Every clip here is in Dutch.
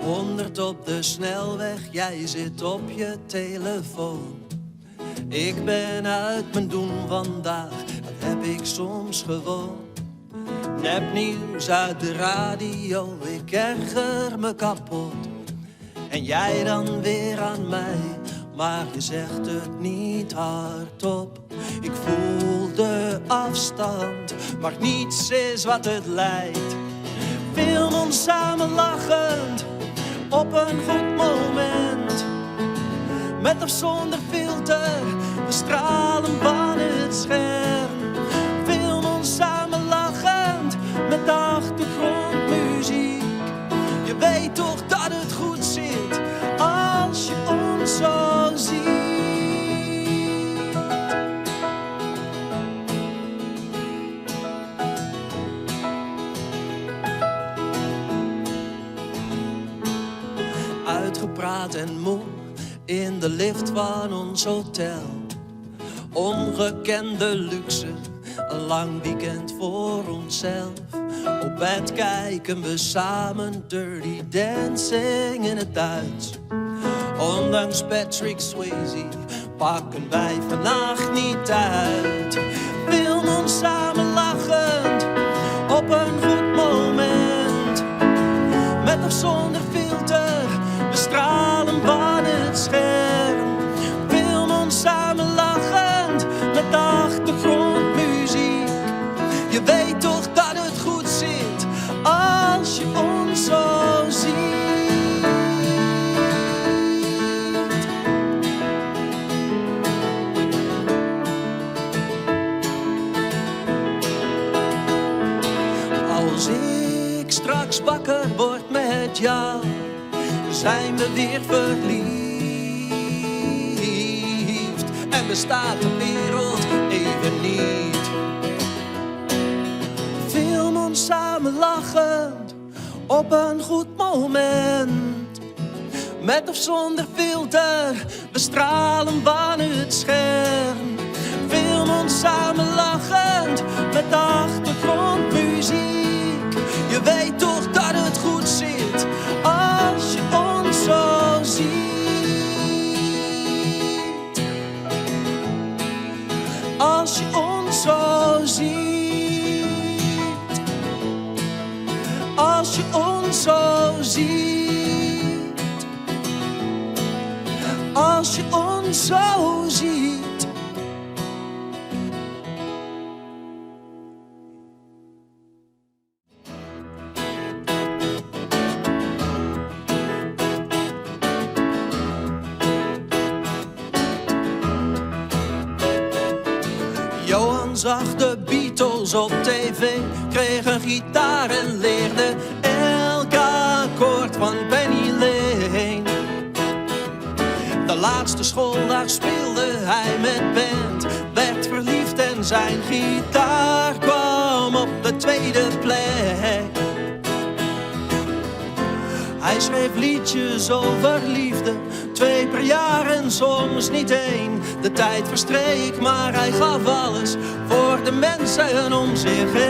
100 op de snelweg, jij zit op je telefoon. Ik ben uit mijn doen vandaag, dat heb ik soms gewoon. Nepnieuws uit de radio, ik erger me kapot. En jij dan weer aan mij, maar je zegt het niet hardop. Ik voel de afstand, maar niets is wat het lijkt. Film ons samen lachend, op een goed moment. Met of zonder filter, we stralen van het scherm. Film ons samen lachend, met de achtergrondmuziek. Je weet toch dat het goed zit, als je ons zo ziet. Uitgepraat en moe in de lift van ons hotel. Ongekende luxe, een lang weekend voor onszelf. Op bed kijken we samen Dirty Dancing in het Duits. Ondanks Patrick Swayze pakken wij vannacht niet uit. Film ons samen lachend, op een goed moment. Met of zonder filter, we stralen van het scherm. Film ons samen lachend, met de achtergrondmuziek. Je weet toch dat het goed zit, als je ons zo ziet. Als ik straks wakker word met jou, zijn we weer verliefd. En bestaat de wereld even niet. Film ons samen lachend, op een goed moment. Met of zonder filter, we stralen van het scherm. Film ons samen lachend, met de achtergrondmuziek. Je weet toch dat het goed zit, als je ons zo ziet. Als je ons zo ziet. Als je ons zo ziet. Als je ons zo ziet. Johan zag de Beatles op tv, kreeg een gitaar en leerde elk akkoord van Penny Lane. De laatste schooldag speelde hij met band, werd verliefd en zijn gitaar kwam op de tweede plek. Hij schreef liedjes over liefde, 2 per jaar en soms niet 1. De tijd verstreek, maar hij gaf alles voor de mensen om zich heen.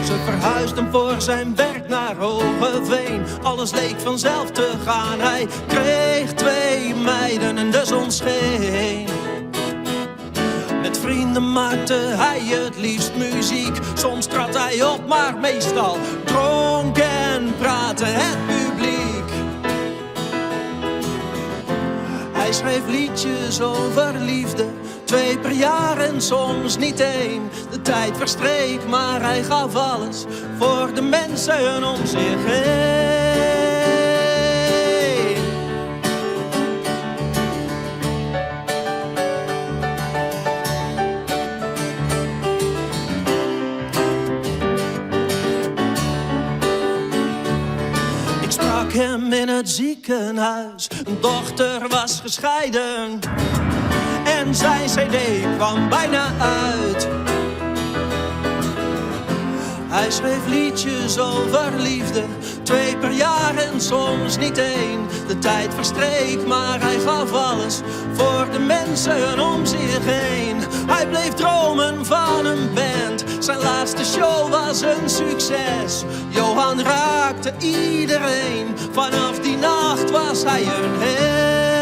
Ze verhuisden voor zijn werk naar Hogeveen. Alles leek vanzelf te gaan. Hij kreeg 2 meiden en de zon scheen. Met vrienden maakte hij het liefst muziek. Soms trad hij op, maar meestal dronk en praatte het publiek. Hij schreef liedjes over liefde, 2 per jaar en soms niet 1. De tijd verstreek, maar hij gaf alles voor de mensen om zich heen. Hem in het ziekenhuis, een dochter was gescheiden en zijn cd kwam bijna uit. Hij schreef liedjes over liefde, 2 per jaar en soms niet 1. De tijd verstreek, maar hij gaf alles voor de mensen om zich heen. Hij bleef dromen van een band, zijn laatste show was een succes. Johan raakte iedereen, vanaf die nacht was hij een held.